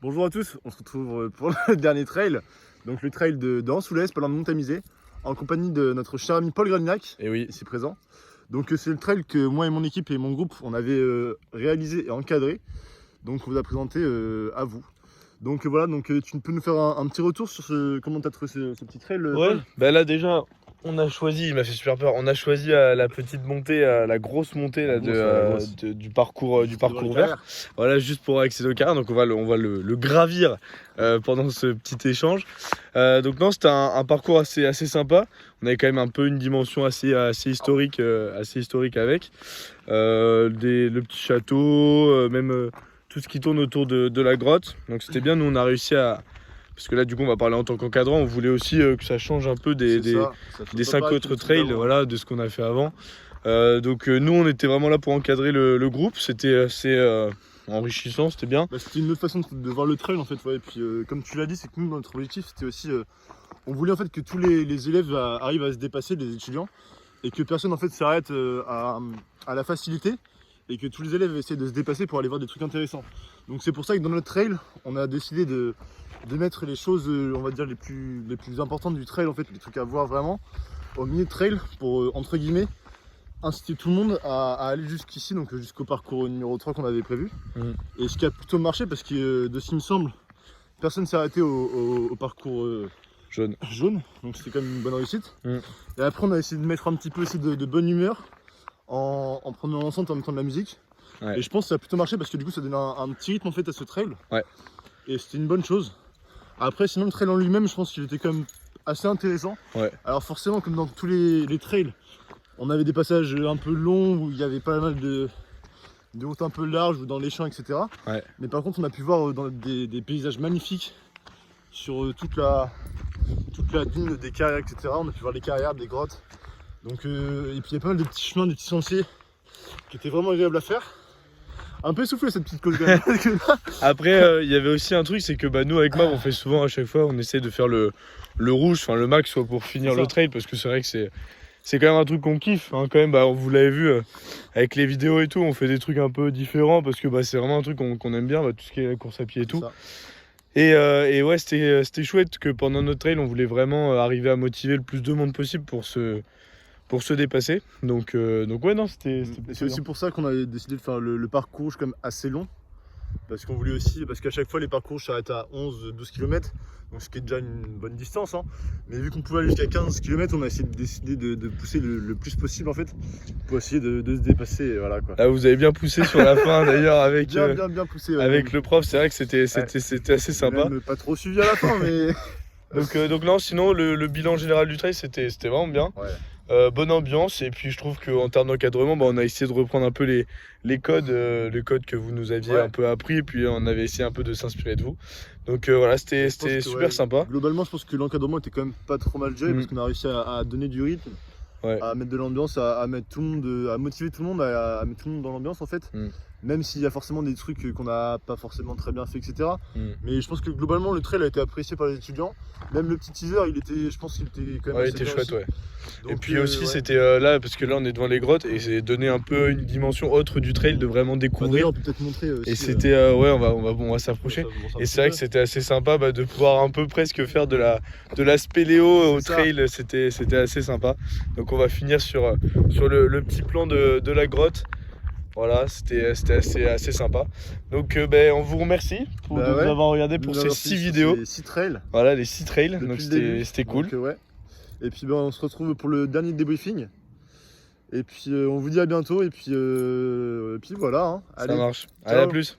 Bonjour à tous, on se retrouve pour le dernier trail. Donc le trail de Ansoulès, pas loin de Montamisé, en compagnie de notre cher ami Paul Gragnac, Et oui, ici présent. Donc c'est le trail que moi et mon équipe et mon groupe, on avait réalisé et encadré. Donc on vous a présenté à vous. Donc voilà, tu peux nous faire un petit retour sur comment tu as trouvé ce petit trail, ouais, Paul? bah là déjà, on a choisi, il m'a fait super peur, on a choisi la petite montée, la grosse montée là, La grosse. du parcours, Juste devant les vert. carrières. Voilà, juste pour accéder au carré, donc on va le gravir pendant ce petit échange. Donc non, c'était un parcours assez sympa. On avait quand même un peu une dimension assez historique avec. Le petit château, même tout ce qui tourne autour de la grotte. Donc c'était bien, nous on a réussi à... Parce que là, du coup, on va parler en tant qu'encadrant. On voulait aussi que ça change un peu des 5 autres trails, voilà, de ce qu'on a fait avant. Nous, on était vraiment là pour encadrer le groupe. C'était assez enrichissant, c'était bien. Bah, c'était une autre façon de voir le trail en fait. Ouais. Et puis, comme tu l'as dit, c'est que nous, notre objectif, c'était aussi. On voulait en fait que tous les élèves arrivent à se dépasser, les étudiants, et que personne en fait s'arrête à la facilité, et que tous les élèves essaient de se dépasser pour aller voir des trucs intéressants. Donc c'est pour ça que dans notre trail, on a décidé de mettre les choses, on va dire, les plus importantes du trail, en fait, les trucs à voir vraiment, au milieu de trail, pour, entre guillemets, inciter tout le monde à aller jusqu'ici, donc jusqu'au parcours numéro 3 qu'on avait prévu. Et ce qui a plutôt marché, parce que de ce qui me semble, personne s'est arrêté au parcours jaune, donc c'était quand même une bonne réussite. Et après, on a essayé de mettre un petit peu aussi de bonne humeur en prenant l'enceinte en même temps de la musique. Ouais. Et je pense que ça a plutôt marché parce que du coup, ça donne un petit rythme en fait à ce trail. Ouais. Et c'était une bonne chose. Après, sinon, le trail en lui-même, je pense qu'il était quand même assez intéressant. Ouais. Alors, forcément, comme dans tous les trails, on avait des passages un peu longs où il y avait pas mal de routes un peu larges ou dans les champs, etc. Ouais. Mais par contre, on a pu voir dans des paysages magnifiques sur toute la dune des carrières, etc. On a pu voir les carrières, des grottes. Donc, et puis il y a pas mal de petits chemins, des petits sentiers qui étaient vraiment agréables à faire. Un peu essoufflé cette petite côte quand même. Après, il y avait aussi un truc, c'est que nous, avec Mav, on fait souvent à chaque fois, on essaie de faire le rouge, enfin le max, soit pour finir le trail, parce que c'est vrai que c'est quand même un truc qu'on kiffe. Hein, quand même, vous l'avez vu avec les vidéos et tout, on fait des trucs un peu différents, parce que c'est vraiment un truc qu'on aime bien, tout ce qui est course à pied et tout. Et ouais, c'était chouette que pendant notre trail, on voulait vraiment arriver à motiver le plus de monde possible pour se dépasser. Donc ouais, non, c'était c'est aussi pour ça qu'on a décidé de faire le parcours quand même assez long. Parce qu'on voulait aussi, parce qu'à chaque fois les parcours s'arrêtent à 11-12 km, donc ce qui est déjà une bonne distance. Hein. Mais vu qu'on pouvait aller jusqu'à 15 km, on a essayé de décider de pousser le plus possible en fait, pour essayer de se dépasser. Et voilà, quoi. Ah, vous avez bien poussé sur la fin d'ailleurs avec, bien poussé, ouais, avec le prof, c'est vrai que c'était assez sympa. Même pas trop suivi à la fin, mais. Donc non, sinon le bilan général du trail c'était vraiment bien. Ouais. Bonne ambiance, et puis je trouve qu'en termes d'encadrement, on a essayé de reprendre un peu les codes que vous nous aviez un peu appris, et puis on avait essayé un peu de s'inspirer de vous. Donc voilà, c'était super sympa. Globalement, je pense que l'encadrement était quand même pas trop mal géré, parce qu'on a réussi à donner du rythme, à mettre de l'ambiance, à mettre tout le monde, à motiver tout le monde, à mettre tout le monde dans l'ambiance en fait. Même s'il y a forcément des trucs qu'on n'a pas forcément très bien fait, etc. Mais je pense que globalement le trail a été apprécié par les étudiants. Même le petit teaser, je pense qu'il était quand même il assez était chouette, aussi. Donc, et puis aussi c'était là, parce que là on est devant les grottes, et c'est donné un peu une dimension autre du trail, de vraiment découvrir. On peut peut-être montrer aussi, et c'était on va s'approcher. Et c'est vrai que c'était assez sympa de pouvoir un peu presque faire de la spéléo au trail, c'était assez sympa. Donc on va finir sur le petit plan de la grotte. Voilà, c'était assez sympa. Donc on vous remercie de nous avoir regardé pour ces 6 vidéos. Les 6 trails. Voilà, les 6 trails, donc c'était cool. Donc, ouais. Et puis on se retrouve pour le dernier débriefing. Et puis on vous dit à bientôt, et puis voilà. Hein. Ça marche. Allez, à plus.